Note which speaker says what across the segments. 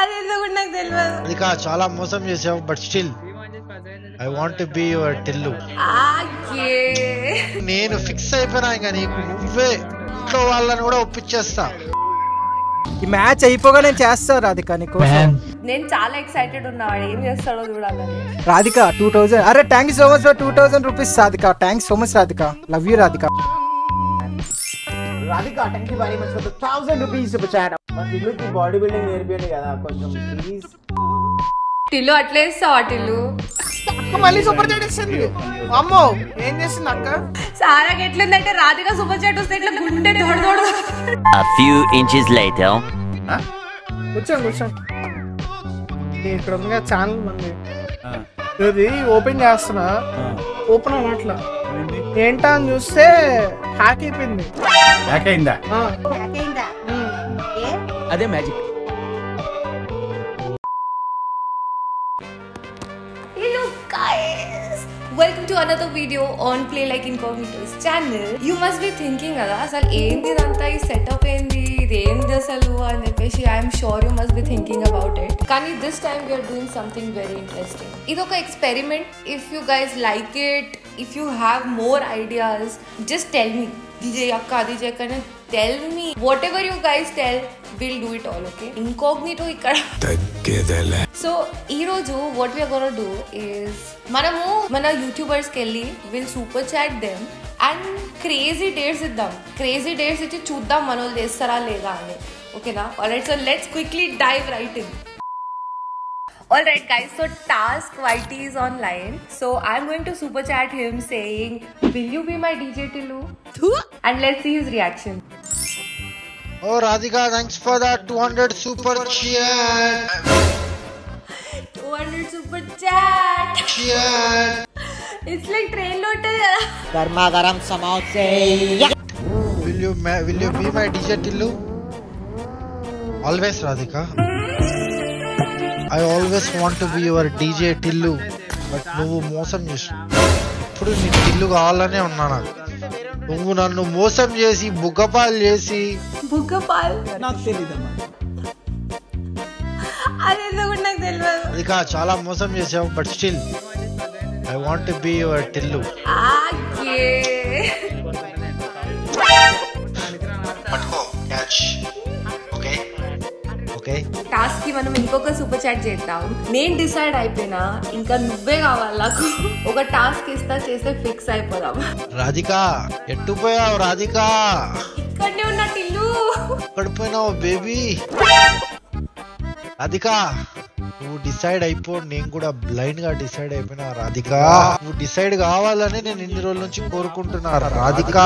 Speaker 1: అది ఎందుకు నాకు తెలియదు.
Speaker 2: అది చాలా మోసం చేసావు, but still I want to be your Tillu. నేను ఫిక్స్ అయిపోయినా ఇంకా నీకు నువ్వే ఇంట్లో వాళ్ళని కూడా ఒప్పించేస్తా.
Speaker 3: ఈ మ్యాచ్ అయిపోగా నేను చేస్తా రాధిక నీకోసం.
Speaker 1: నేను చాలా ఎక్సైటెడ్ ఉన్నా, ఏం చేస్తాడో చూడాలని.
Speaker 3: రాధిక 2000. అరే thank you so much for 2000 rupees Radhika. Thanks so much Radhika, love you Radhika.
Speaker 4: Radhika thank you very much for 1000 rupees super chat. మా టిల్లుకి బాడీ బిల్డింగ్ నేర్పియండి కదా కొంచెం ప్లీజ్.
Speaker 1: టిల్లు అట్లే ఇస్తావా టిల్లు?
Speaker 3: అక్క మళ్ళీ సూపర్ చాట్ ఇస్తుంది. అమ్మో ఏం చేస్తుంది అక్క?
Speaker 1: సారా ఎట్లుందంటే రాధిక సూపర్ చాట్ వస్తే ఇట్లా గుండె దొడదొడ.
Speaker 5: A few inches later.
Speaker 3: కూర్చోండి. ఇక్కడ ఉంది ఛానల్ మంది. ఇది ఓపెన్ చేస్తున్నా, ఓపెన్ అవ్వట్లా. ఏంటా అని చూస్తే హ్యాక్ అయిపోయింది.
Speaker 6: హ్యాక్ అయిందా?
Speaker 4: అదే magic.
Speaker 1: Hello guys, welcome to another video on Play Like Incognito's channel. You must be thinking కదా అసలు ఏంది ఇదంతా, ఈ సెటప్ ఏంది, ఇది ఏంది అసలు అని చెప్పేసి I'm sure you must be thinking about it. కానీ this time we're doing something very interesting. ఇది ఒక experiment. If you guys like it, if you have more ideas, just tell me. DJ akka DJ akkane tell me whatever you guys tell, we'll do it all. Okay, incognito ikkada taggedele. So ee roju what we are going to do is manamu mana youtubers kelli will super chat them and crazy dates iddam. Crazy dates ichi chuddam manol chestara lega ani. Okay na? Alright, so let's quickly dive right in. Alright guys, so Task YT is online. So I'm going to super chat him saying, will you be my DJ Tillu? And let's see his reaction.
Speaker 2: Oh Radhika, thanks for that 200 super chat.
Speaker 1: 200 super chat. It's like train load.
Speaker 4: Garma garam samosa.
Speaker 2: Will you be my DJ Tillu? Always Radhika. I always want to be your DJ Tillu, but నువ్వు మోసం చేసి ఇప్పుడు నీ టిల్లు కావాలనే ఉన్నా. నువ్వు నన్ను మోసం చేసి బుగ్గపాలు చేసి.
Speaker 1: బుగ్గపాల్
Speaker 4: నాకు తెలియదమ్మా.
Speaker 1: అది ఎందుకు నాకు తెలియదు.
Speaker 2: అది చాలా మోసం చేసావు, but still I want to be your Tillu. పట్టుకో క్యాచ్. ఓకే
Speaker 1: టాస్క్ కి మనం ఇంకొక సూపర్ చాట్ చేద్దాం. నేను డిసైడ్ అయిపోయినా, ఇంకా నువ్వే కావాలి నాకు. ఒక టాస్క్ ఇస్తా, చేస్తే ఫిక్స్ అయిపోదాం.
Speaker 2: రాధిక ఎట్టుపోయావు? రాధిక
Speaker 1: ఇక్కడనే ఉన్న టిల్లు.
Speaker 2: ఎక్కడ పోయినావు బేబీ? రాధిక నువ్వు డిసైడ్ అయిపో. నేను కూడా బ్లైండ్ గా డిసైడ్ అయిపోయినా. రాధిక నువ్వు డిసైడ్ కావాలని నేను ఇన్ని రోజుల నుంచి కోరుకుంటున్నా. రాధిక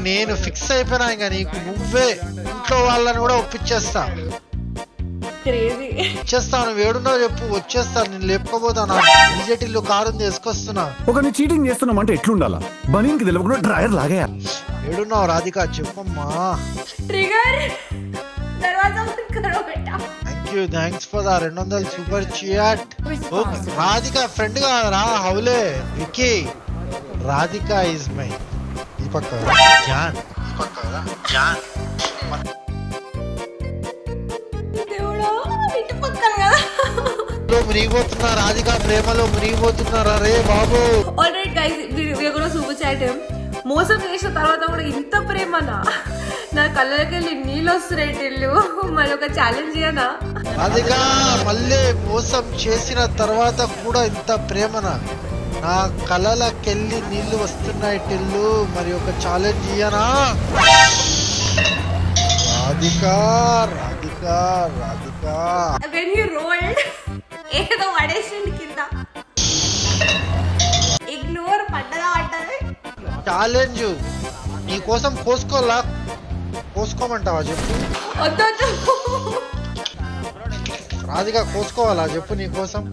Speaker 2: నేను ఫిక్స్ అయిపోయినా ఇంకా నీకు నువ్వే ఇంట్లో వాళ్ళని కూడా ఒప్పించేస్తా. వచ్చేస్తాను, వేడున్నావు చెప్పు, వచ్చేస్తాను. నేను లేపుకోబోతాను. డీజేటీలో కారు తీసుకొస్తున్నా.
Speaker 6: ఒకరిని చీటింగ్ చేస్తున్నామంటే ఎట్లుండాలా? బనీన్కి తెలియకుండా డ్రైవర్ లాగా.
Speaker 2: ఏడున్నావు రాధిక చెప్పమ్మా. Thanks for the 200 super chat. Radhika friend కాదరా, హౌలే విక్కీ. రాధిక ఇస్ మై ఈ పక్క జాన్, ఈ పక్క జాన్. మునిగిపోతున్నా రాధిక, ప్రేమలో మునిగిపోతున్నారా రే బాబు.
Speaker 1: Alright guys, we are going to super chat him. మోసం చేసిన తర్వాత కూడా ఇంత ప్రేమనా? నా కళ్ళకి వెళ్ళి నీళ్ళు వస్తున్నాయి టిల్లు. మరి ఒక ఛాలెంజ్ చేయనా?
Speaker 2: రాధిక మళ్ళీ మోసం చేసిన తర్వాత కూడా ఇంత ప్రేమనా? నా కళ్ళకెళ్ళి నీళ్లు వస్తున్నాయి టిల్లు. మరి ఒక ఛాలెంజ్ చేయనా? Radhika Radhika Radhika
Speaker 1: when he rolled ఏదో పడేసింది కింద. ఇగ్నోర్ పడ్డదా పడ్డది.
Speaker 2: ఛాలెంజ్ నీ కోసం కోసుకోలా? కోసుకోమంటావా చెప్పు?
Speaker 1: వద్దు
Speaker 2: రాధిక కోసుకోవాలా చెప్పు? నీ కోసం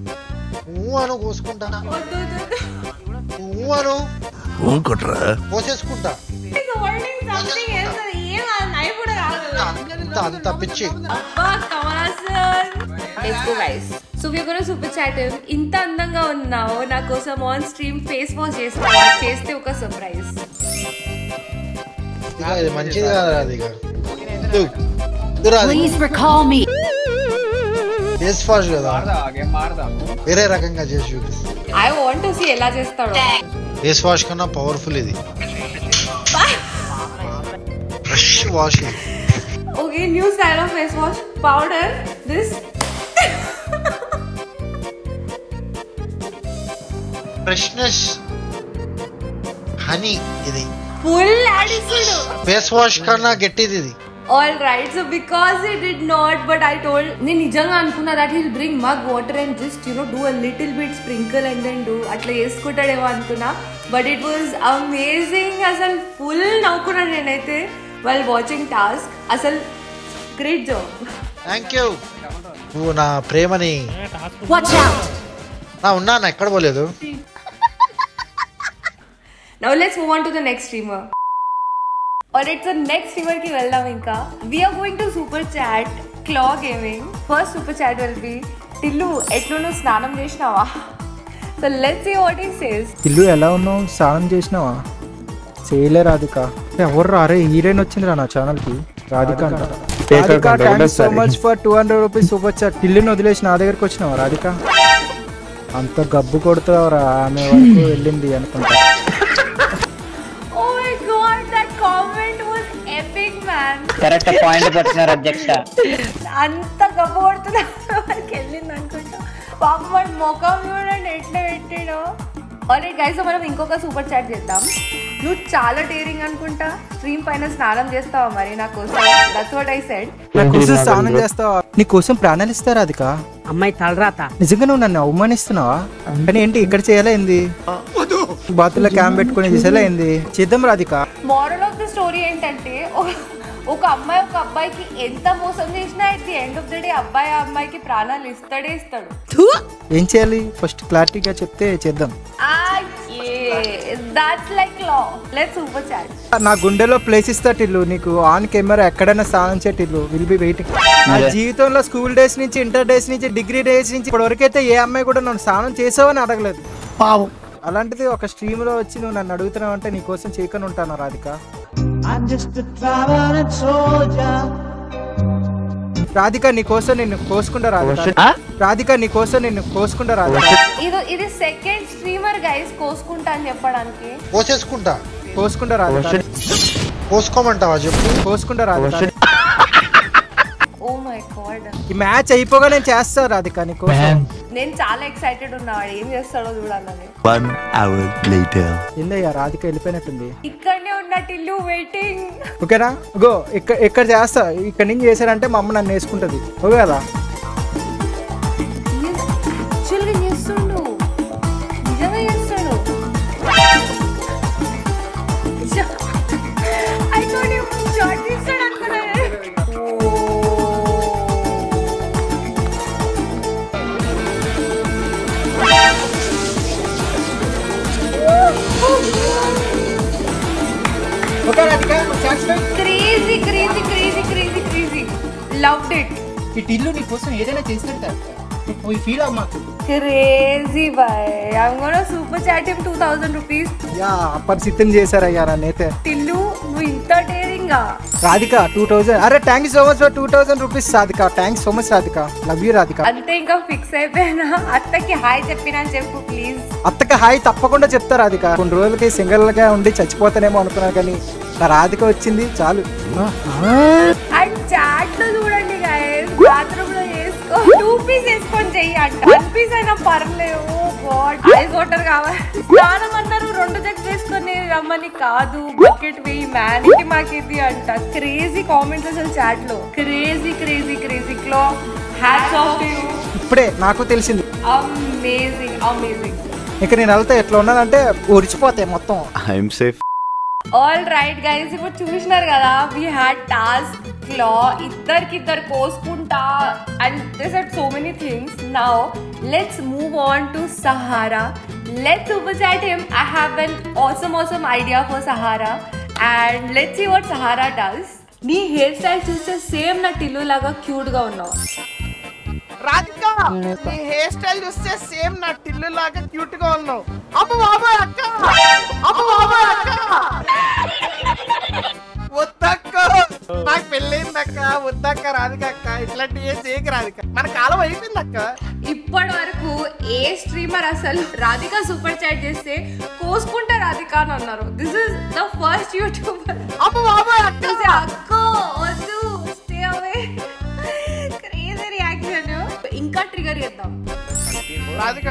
Speaker 2: నువ్వు అను కోసుకుంటా. నువ్వు అను కోసేసుకుంటా. అంత పిచ్చి. So we are gonna super chat him. ఇంత అందంగా ఉన్నావు, నా కోసం ఆన్ స్ట్రీమ్ ఫేస్ వాష్ చేస్తావా? చేస్తే ఒక సర్ప్రైజ్. ఇది మంచిది కాదు రాధిక. ఫేస్ వాష్ కదా, వేరే రకంగా చేసి చూపిస్తా.
Speaker 1: ఐ వాంట్ టు సీ ఎలా చేస్తాడో.
Speaker 2: ఫేస్ వాష్ కన్నా పవర్ఫుల్ ఇది, fresh wash.
Speaker 1: Okay, new style of face wash powder. This
Speaker 2: freshness honey. ఇది
Speaker 1: ఫుల్ యాడిసిడ్.
Speaker 2: ఫేస్ వాష్ కన్నా గట్టిది ఇది.
Speaker 1: All right, so because he did not, but I told, నేను నిజంగా అనుకున్నా that he'll bring mug water and just do a little bit sprinkle and then do అట్లా వేసుకుంటాడేమో అనుకున్నా. But it was amazing. అసలు full నవ్వుకున్నా నేనైతే while watching task. అసలు great job.
Speaker 2: Thank you. నువ్వు నా ప్రేమని
Speaker 1: Watch out.
Speaker 2: ఉన్నా ఎక్కడ పోలేదు.
Speaker 1: Now let's move on to the next streamer. Alright, so next streamer ki veldam inka. We are going to super chat Claw Gaming. First super chat will be Tillu, etlu nu snanam chesnava. So let's see what he says.
Speaker 3: ఇల్లు ఎలా ఉన్నావు, స్నానం చేసినావా? చేయలే రాధిక. ఎవరు అరే heroine వచ్చిందిరా నా ఛానల్ కి, రాధిక అంట. Radhika thanks so much for 200 rupees super chat. ఇల్లుని వదిలేసి నా దగ్గరికి వచ్చినావా రాధిక? అంత గబ్బు కొడుతావురా, ఆమె వరకు వెళ్ళింది అనుకుంటా.
Speaker 1: Oh my god, that comment was epic, man.
Speaker 7: Correct point పెట్టినారు అధ్యక్ష.
Speaker 1: అంత గబ్బు కొడుతున్నా వరకు వెళ్ళింది అనుకుంటా. పాప వాడు మొఖం చూడండి ఎట్లా పెట్టాడో. ఆల్రైట్ గైస్, సో మనం ఇంకొక సూపర్ చాట్ చేద్దాం. నువ్వు చాలా డేరింగ్ అనుకుంటా, స్ట్రీమ్ పైన స్నానం చేస్తావా మరి నా కోసం? That's what I said.
Speaker 3: నా కోసం స్నానం చేస్తావా? నీ కోసం ప్రాణాలు ఇస్తారా అదిక?
Speaker 7: అమ్మాయి తలరాత.
Speaker 3: నిజంగా నువ్వు నన్ను అవమానిస్తున్నావా? కానీ ఏంటి ఇక్కడ చేయాలా ఏంది? బాతుల్లో క్యాంప్ పెట్టుకుని చేసేలా ఏంది? చేద్దాం Radhika.
Speaker 1: Moral of the story ఏంటంటే, ఒక అమ్మాయి ఒక అబ్బాయికి ఎంత మోసం చేసినా at the end of the day అబ్బాయి ఆ అమ్మాయికి ప్రాణాలు ఇస్తాడు.
Speaker 3: ఏం చేయాలి ఫస్ట్ క్లారిటీగా చెప్తే చేద్దాం.
Speaker 1: దట్స్ లైక్ లా. Let's super chat.
Speaker 3: నా గుండెలో ప్లేస్ ఇస్తాటిల్లు నీకు, ఆన్ కెమెరా ఎక్కడైనా స్నానం చేటిల్లు. Will be waiting. నా జీవితంలో స్కూల్ డేస్ నుంచి, ఇంటర్ డేస్ నుంచి, డిగ్రీ డేస్ నుంచి ఇప్పటివరకైతే ఏ అమ్మాయి కూడా నన్ను స్నానం చేసావని అడగలేదు. పావు అలాంటిది ఒక స్ట్రీమ్ లో వచ్చి నువ్వు నన్ను అడుగుతున్నావు అంటే నీ కోసం చేయకుండా ఉంటాను రాధిక. రాధిక నీ కోసం నిన్ను కోసుకుంటా రాధిక. రాధిక నీ కోసం నిన్ను కోసుకుంటా రాధిక.
Speaker 1: ఇది సెకండ్ స్ట్రీమర్ గైస్ కోసుకుంటా అని చెప్పడానికి.
Speaker 3: కోసుకుంటా రాధిక.
Speaker 2: కోసుకోమంటావా చెప్పు?
Speaker 3: కోసుకుంటా రాధిక.
Speaker 1: ఓ మై గాడ్,
Speaker 3: ఈ మ్యాచ్ అయిపోగా నేను చేస్తా రాధిక నీ కోసం.
Speaker 1: నేను చాలా ఎక్సైటెడ్ ఉన్నా వాడు ఏం చేస్తాడో చూడాలని.
Speaker 5: 1 hour later.
Speaker 3: ఏందయ్యా రాధిక వెళ్ళిపోయినట్టుంది.
Speaker 1: ఇక్కడనే ఉన్నట్టు ఇల్లు వెయిటింగ్.
Speaker 3: ఓకేనా? గో ఇక్కడ చేస్తా. ఇక్కడ నుంచి చేశారంటే మా అమ్మ నన్ను వేసుకుంటది. ఓకే కదా?
Speaker 1: యాక్చువల్గా చేస్తుండు, నిజంగా చేస్తాడు. I thought you shot చేస్తాడు అనుకున్నాను.
Speaker 3: Okay Radhika,
Speaker 1: Crazy, crazy, crazy, crazy, crazy. Loved it.
Speaker 3: ఈ టిల్లు నీ కోసం ఏదైనా చేస్తాడు. ఫీల్ అవ్వ మాకు.
Speaker 1: Crazy, bhai. I'm gonna super chat him 2000 rupees.
Speaker 3: Yeah అపరిచితం చేశారయ్యా నన్నైతే.
Speaker 1: టిల్లు నువ్వు ఇంత డేరింగ్ గా.
Speaker 3: రాధిక 2000. అరే thank you so much for 2000 rupees Radhika. Thanks so much Radhika. Love you Radhika.
Speaker 1: అంతే ఇంకా ఫిక్స్ అయిపోయినా. అత్తకి హాయ్ చెప్పినా చెప్పు ప్లీజ్.
Speaker 3: అత్తకి హాయ్ తప్పకుండా చెప్తా రాధిక. కొన్ని రోజులకి సింగిల్ గా ఉండి చచ్చిపోతానేమో అనుకున్నా కానీ నా రాధిక వచ్చింది చాలు.
Speaker 1: అండ్ చాట్ లో చూడండి గైస్, బాత్రూమ్ లో వేసుకో 2 పీస్ వేసుకొని చెయ్యి అంట. 1 పీస్ అయినా పర్లేదు. ఐస్ వాటర్ కావాలి. స్నానం అన్నారు 2 జగ్స్ వేసుకొని రమ్మని కాదు, బకెట్ వేయి మ్యాన్ ఇది మాకిది అంట. క్రేజీ కామెంట్స్ అసలు చాట్ లో. Crazy crazy crazy. క్లా హ్యాట్స్ ఆఫ్ టు యు.
Speaker 3: ఇప్పుడే నాకు తెలిసింది.
Speaker 1: Amazing amazing.
Speaker 3: ఇక నేను వెళ్తే ఎట్లా ఉన్నానంటే ఉడిచిపోతాయి మొత్తం.
Speaker 5: I'm safe.
Speaker 1: All right guys, ఇప్పుడు చూసినారు కదా, వీ హ్యాడ్ టాస్క్ క్లా ఇద్దరికిద్దరు కోసుకుంటా and they said so many things. Now let's move on to Sahara. Let's super chat him. I have an awesome idea for Sahara and let's see what Sahara does. నీ hair style చూస్తే same నా టిల్లు లాగా cute గా ఉన్నావు
Speaker 8: రాధిక. నీ hair style చూస్తే same నా టిల్లు లాగా క్యూట్ గా ఉన్నావు. అమ్మ బాబాయ్ అక్క, అమ్మ బాబాయ్ అక్క. వద్దక్క, నాకు పెళ్ళైంది వద్దక్క వద్దక్క రాధిక అక్క ఇట్లాంటి ఏం చేయకు రాధిక మన కాలం అయిపోయింది అక్క.
Speaker 1: ఇప్పటి వరకు ఏ స్ట్రీమర్ అసలు రాధిక సూపర్ చాట్ చేస్తే కోసుకుంటా రాధిక అని అన్నారు. This is the first YouTuber.
Speaker 8: అబ్బో బాబాయ్ అక్క
Speaker 1: అక్కో వద్దు స్టే అవే. Crazy reaction. ఇంకా ట్రిగర్ చేద్దాం
Speaker 8: రాధిక.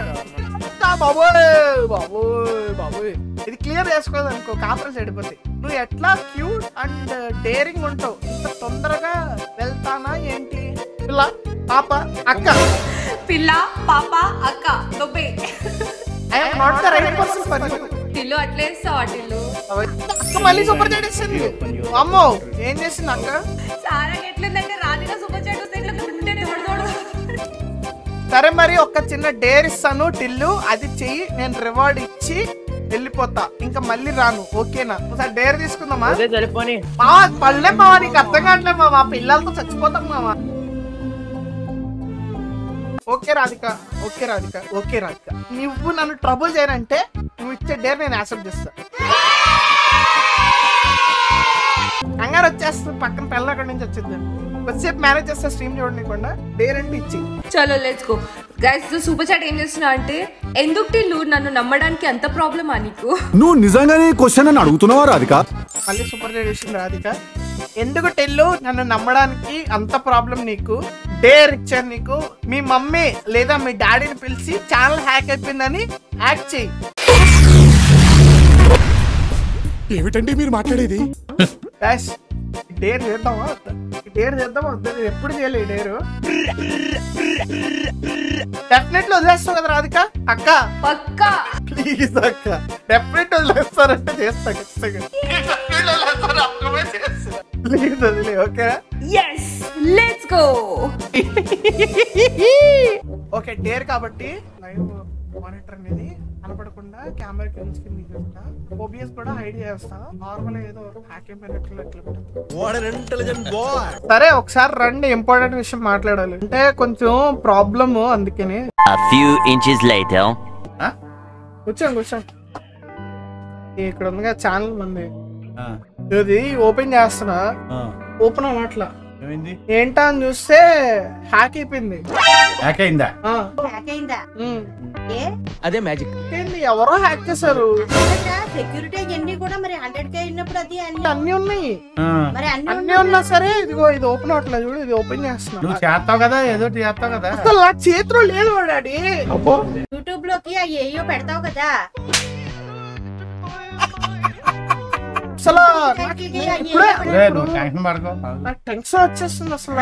Speaker 8: బాబోయ్ బాబోయ్ బాబోయ్ ఇది క్లియర్ చేసుకోదు అనుకో కాంప్రమైజ్ అయిపోతాయి. నువ్వు ఎట్లా క్యూట్ అండ్ డేరింగ్ ఉంటావు, ఇంత తొందరగా వెళ్తానా ఏంటి? పిల్ల పాప అక్క
Speaker 1: పిల్ల పాప అక్క దొబ్బే.
Speaker 8: I am not the right person for you.
Speaker 1: Tillu అట్లే వేస్తావా టిల్లు?
Speaker 8: అక్క మళ్ళీ సూపర్ చాట్ ఇస్తుంది. అమ్మో ఏం చేసింది అక్క?
Speaker 1: సారా ఎట్లుందంటే రాధిక సూపర్ చాట్ వస్తే ఇట్లా గుండెని హొడదోడు.
Speaker 8: సరే మరి ఒక చిన్న డేర్ ఇస్తాను టిల్లు, అది చెయ్యి, నేను రివార్డ్ ఇచ్చి వెళ్ళిపోతా, ఇంకా మళ్ళీ రాను. ఓకేనా? ఒకసారి డేర్ తీసుకుందామా?
Speaker 7: సరిపోని
Speaker 8: మావా పళ్ళే మావా, నీకు అర్థం కావట్లే మావా, పిల్లలతో చచ్చిపోతాం మావా. Okay Radhika okay Radhika okay Radhika నువ్వు నన్ను ట్రబుల్ చేయనంటే నువ్వు ఇచ్చే డేర్ నేను యాక్సెప్ట్ చేస్తా. కంగారు వచ్చేస్తుంది, పక్కన పిల్లలు అక్కడి నుంచి వచ్చింది. కొద్దిసేపు మేనేజ్ చేస్తా స్ట్రీమ్ చూడకుండా డేర్ అంటే ఇచ్చి.
Speaker 1: చలో let's go guys. Super chat ఏం చేస్తున్నా అంటే, ఎందుకు టిల్లు నన్ను నమ్మడానికి అంత ప్రాబ్లమా నీకు?
Speaker 6: నువ్వు నిజంగానే క్వశ్చన్ అని అడుగుతున్నావా రాధిక?
Speaker 8: మళ్ళీ సూపర్ చాట్ చేసింది రాధిక. ఎందుకు టిల్లు నన్ను నమ్మడానికి అంత ప్రాబ్లం నీకు? డేర్ ఇచ్చాను నీకు, మీ మమ్మీ లేదా మీ డాడీని పిలిచి ఛానల్ హ్యాక్ అయిపోయిందని యాక్ట్ చెయ్యి.
Speaker 6: ఏమిటండి మీరు మాట్లాడేది?
Speaker 8: డేర్ చేద్దామా డేర్ చేద్దామా వద్దా? నేను ఎప్పుడు చేయలే డేరు. డెఫినెట్లీ వదిలేస్తావు కదా రాధిక అక్క?
Speaker 1: పక్కా
Speaker 8: ప్లీజ్ అక్క, డెఫినెట్ వదిలేస్తారంటే చేస్తా ఖచ్చితంగా. ప్లీజ్ వదిలే okay?
Speaker 1: yes let's go.
Speaker 8: Okay dare కాబట్టి లైవ్ మానిటర్ అనేది కనపడకుండా కెమెరా కింద చేస్తా, ఓబిఎస్ కూడా హైడ్ చేస్తా. నార్మల్ ఏదో హ్యాకింగ్ సరే ఒకసారి రండి, ఇంపార్టెంట్ విషయం మాట్లాడాలి. అంటే కొంచెం ప్రాబ్లమ్, అందుకని కూర్చోండి. ఇక్కడ ఉందిగా ఛానల్ మంది, ఇది ఓపెన్ చేస్తున్నా, ఓపెన్ అవ్వట్లా. ఏంటా అని చూస్తే హ్యాక్ అయిపోయింది.
Speaker 7: అదే మ్యాజిక్.
Speaker 8: ఎవరో హ్యాక్ చేశారు.
Speaker 9: సెక్యూరిటీ అన్ని కూడా మరి 100K అయినప్పుడు అది
Speaker 8: అన్ని ఉన్నాయి,
Speaker 9: మరి
Speaker 8: అన్ని ఉన్నా సరే ఇదిగో ఇది ఓపెన్ అవట్లేదు. చూడు ఇది ఓపెన్ చేస్తున్నా.
Speaker 3: నువ్వు చేస్తావు కదా, ఏదో చేస్తావు కదా.
Speaker 8: అసలు నా చేతిలో లేదు డాడీ.
Speaker 9: యూట్యూబ్ లోకి అయ్యో పెడతావు కదా,
Speaker 8: అసలు
Speaker 3: టెన్షన్ పడుకో.
Speaker 8: నాకు టెన్షన్ వచ్చేస్తుంది అసలు,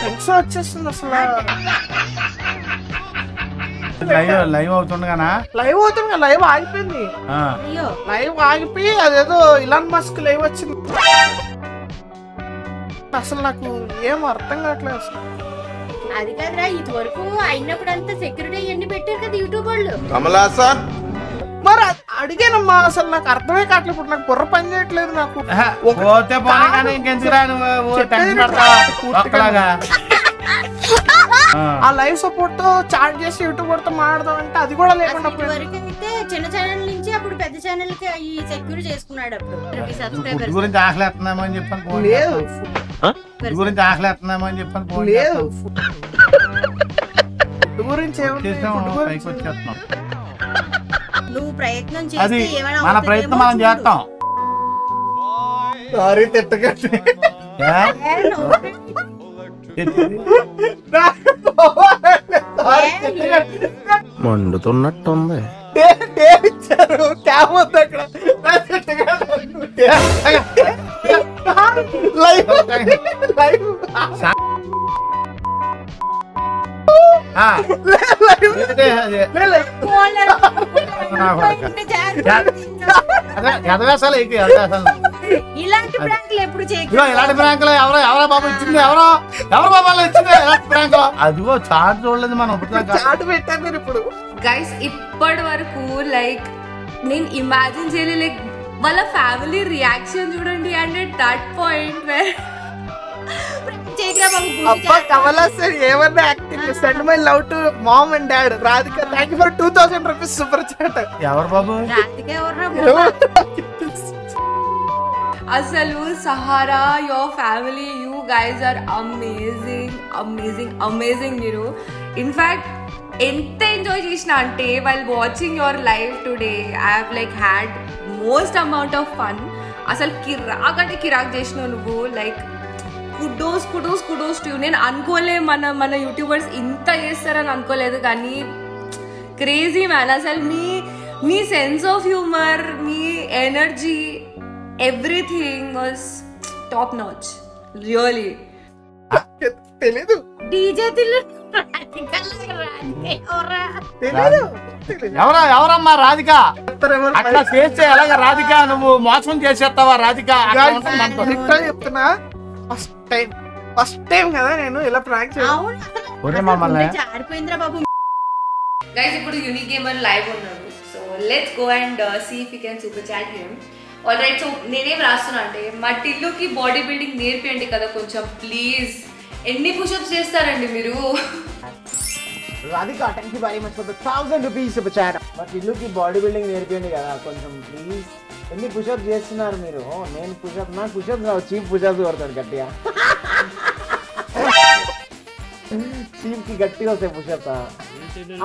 Speaker 8: టెన్షన్ వచ్చేస్తుంది అసలు.
Speaker 3: లైవ్ అవుతుండగానా?
Speaker 8: లైవ్ అవుతుంది, లైవ్ ఆగిపోయింది. లైవ్ ఆగిపోయి అదేదో ఇలాన్ మస్క్ లైవ్ వచ్చింది. అసలు నాకు ఏం అర్థం కావట్లేదు అసలు.
Speaker 9: అది కాదురా, ఇది వరకు అయినప్పుడు అంతా సెక్యూరిటీ అన్ని పెట్టారు కదా యూట్యూబ్ వాళ్ళు.
Speaker 8: మరి అడిగానమ్మా, అసలు నాకు అర్థమే కావట్లేదు. ఇప్పుడు నాకు బుర్ర పని చేయట్లేదు. నాకు
Speaker 3: పోతే పోనీ కానీ ఇంకెందుకురా నువ్వు టెన్షన్ పడతావా?
Speaker 8: ఆ లైవ్ సపోర్ట్ తో చాట్ చేసి యూట్యూబ్ తో మాట్లాడదాం అంటే అది కూడా లేకుండా
Speaker 9: వరకు అయితే చిన్న ఛానల్ నుంచి అప్పుడు పెద్ద ఛానల్ కి ఈ సెక్యూర్ చేసుకున్నాడు. అప్పుడు సబ్స్క్రైబర్స్
Speaker 3: గురించి ఆకలేస్తున్నామో అని చెప్పని ఫోన్
Speaker 8: లేదు,
Speaker 3: గురించి ఆకలేస్తున్నామో అని చెప్పని ఫోన్
Speaker 8: లేదు. గురించి
Speaker 3: పైకి వచ్చేస్తున్నాం.
Speaker 9: నువ్వు ప్రయత్నం
Speaker 3: అది
Speaker 9: చేస్తే ఏమైనా
Speaker 3: మన ప్రయత్నం మనం చేస్తాం.
Speaker 8: సారీ తిట్టకండి.
Speaker 5: మండుతున్నట్టుంది.
Speaker 8: ఇచ్చారు క్యామ్ ఉంది అక్కడ.
Speaker 9: ఇలాంటి ప్రాంకులు ఎప్పుడు
Speaker 3: ఇలాంటి ప్రాంకులు ఎవరో బాబు ఇచ్చింది, ఎవరో బాబా ఇచ్చింది ఇలాంటి ప్రాంకులు. అదిగో చాట్ చూడలేదు మనం.
Speaker 8: చాట్ పెట్టాను నేను ఇప్పుడు.
Speaker 1: గైస్ ఇప్పటి వరకు లైక్ నేను ఇమాజిన్ చేయలే, లైక్ వాళ్ళ ఫ్యామిలీ రియాక్షన్ చూడండి. And at that point where
Speaker 8: అబ్బా కమలా సార్ ఏమన్నా acting. Send my love to mom and dad. Radhika thank you for 2000 rupees super chat.
Speaker 3: ఎవరు బాబు?
Speaker 1: అసలు సహారా your family you guys are amazing amazing amazing. మీరు in fact ఎంత enjoy చేసిన అంటే while watching your live today I have like had most amount of fun. అసలు కిరాక్ అంటే కిరాక్ చేసినావు నువ్వు. Like kudos kudos kudos to. నేను అనుకోలే మన యూట్యూబర్స్ ఇంత చేస్తారని అనుకోలేదు, కానీ క్రేజీ మ్యాన్. అసలు మీ సెన్స్ ఆఫ్ హ్యూమర్, మీ energy, everything was top notch really.
Speaker 8: తెలీదు
Speaker 9: డీజే
Speaker 7: ఎవరమ్మా రాధిక? అట్లా చేస్తే ఎలాగ రాధిక? నువ్వు మోసం చేసేస్తావా రాధిక?
Speaker 8: చెప్తున్నా, ఫస్ట్ టైం కదా నేను ఇలా ప్రాంక్
Speaker 9: జారిపోయిందిరా బాబు.
Speaker 1: గైస్ ఇప్పుడు యూనిక్ గేమర్ లైవ్ ఉన్నాడు, so let's go and see if you can super chat him. All right, so నేనేం రాస్తున్నా అంటే మా టిల్లుకి బాడీ బిల్డింగ్ నేర్పియండి కదా కొంచెం ప్లీజ్. ఎన్ని పుషప్స్ చేస్తారండి మీరు?
Speaker 4: Radhika, thank you very much for the 1000 rupees super chat. మా టిల్లుకి బాడీ బిల్డింగ్ నేర్పియండి కదా కొంచెం ప్లీజ్. ఎన్ని పుషప్స్ చేస్తున్నారు మీరు? నేను నాకు పుషప్స్ రావు, చీప్ పుషప్స్ కొడతాడు గట్టిగా. చీప్ కి గట్టిగా వస్తాయి పుషప్స్.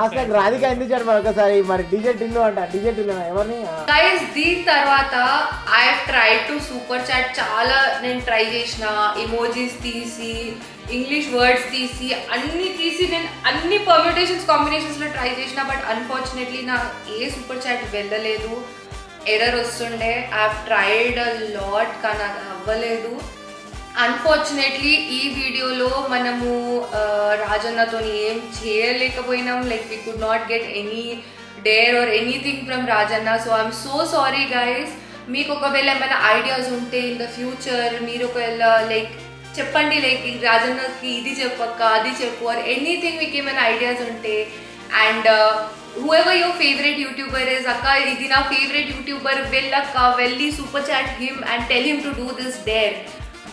Speaker 4: అసలు రాధిక ఎందుకు చెప్పారు ఒకసారి? మరి డీజే టిల్లు అంట, డీజే టిల్లు ఎవరిని?
Speaker 1: గైస్ దీని తర్వాత I have tried to super chat. చాలా నేను ట్రై చేసిన, ఇమోజీస్ తీసి, ఇంగ్లీష్ వర్డ్స్ తీసి, అన్ని తీసి నేను అన్ని పర్మ్యూటేషన్స్ కాంబినేషన్స్లో ట్రై చేసిన. బట్ అన్ఫార్చునేట్లీ నా ఏ సూపర్ చాట్ వెళ్ళలేదు, ఎర్రర్ వస్తుండే. I have tried a lot కానీ అది అవ్వలేదు. అన్ఫార్చునేట్లీ ఈ వీడియోలో మనము రాజన్నతో ఏం చేయలేకపోయినాం. Like we could not get any dare or anything from Rajanna. So I'm so sorry guys. మీకు ఒకవేళ ఏమైనా ఐడియాస్ ఉంటే ఇన్ ద ఫ్యూచర్ మీరు ఒకవేళ లైక్ చెప్పండి, లైక్ రాజన్నకి ఇది చెప్పక్క అది చెప్పు ఆర్ ఎనీథింగ్. మీకు ఏమైనా ఐడియాస్ ఉంటే and whoever your favorite YouTuber is, akka idi na favorite YouTuber, vellakka velli super chat him and tell him to do this dare.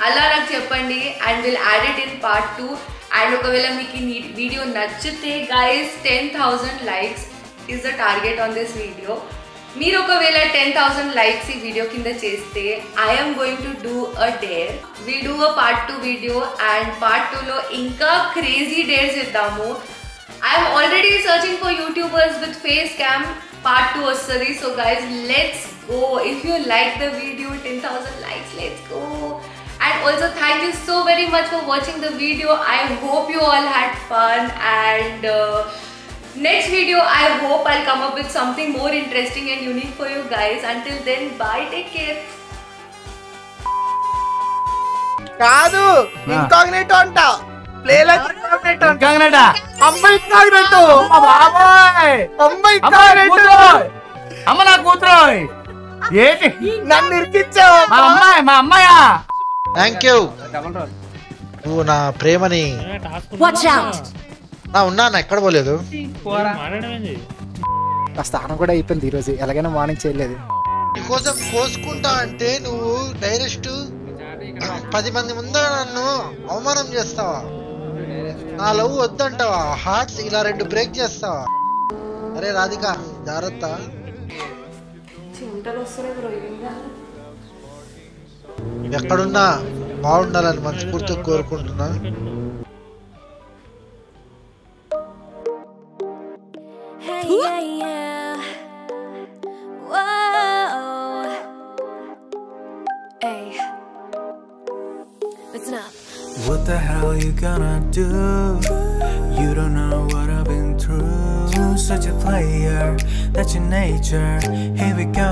Speaker 1: అలా నాకు చెప్పండి and will add it in part 2. And ఒకవేళ మీకు ఈ video నచ్చితే guys 10,000 likes is the target on this video. మీరు ఒకవేళ 10,000 likes ఈ వీడియో కింద చేస్తే I'm going to do a dare. We do a part 2 video and part 2లో ఇంకా క్రేజీ డేర్స్ ఇద్దాము. I'm already searching for YouTubers with face cam. Part 2 వస్తుంది. So guys let's go. If you like the video 10,000 likes, let's go. And also thank you so very much for watching the video. I hope you all had fun and next video I hope I'll come up with something more interesting and unique for you guys. Until then, bye, take care.
Speaker 8: కాదు ఇంకాగ్నేటో అంట, play like ఇంకాగ్నేటో.
Speaker 7: ఇంకాగ్నేటా?
Speaker 8: అమ్మాయి ఇంకాగ్నేటో. మా బాబాయ్ అమ్మాయి ఇంకాగ్నేటో.
Speaker 7: అమ్మ నా కూతురు ఏంటి
Speaker 8: నన్ను ఇరికించావు?
Speaker 7: మా అమ్మాయా?
Speaker 2: Thank you. నువ్వు నా ప్రేమని నా ఉన్నా ఎక్కడ పోలేదు.
Speaker 3: ఆ స్థానం కూడా అయిపోయింది ఈరోజు, ఎలాగైనా మార్నింగ్ చేయలేదు.
Speaker 2: నీకోసం కోసుకుంటా అంటే నువ్వు డైరెక్ట్ 10 మంది ముందర నన్ను అవమానం చేస్తావా? నా లవ్ వద్దంటావా? హార్ట్స్ ఇలా 2 బ్రేక్ చేస్తావా? అరే రాధిక జాగ్రత్త. ఎక్కడున్నా బాగుండాలని మనస్ఫూర్తిగా కోరుకుంటున్నా.
Speaker 10: What the hell you gonna do? You don't know what I've been through. Such a player, that's your nature. Here we go.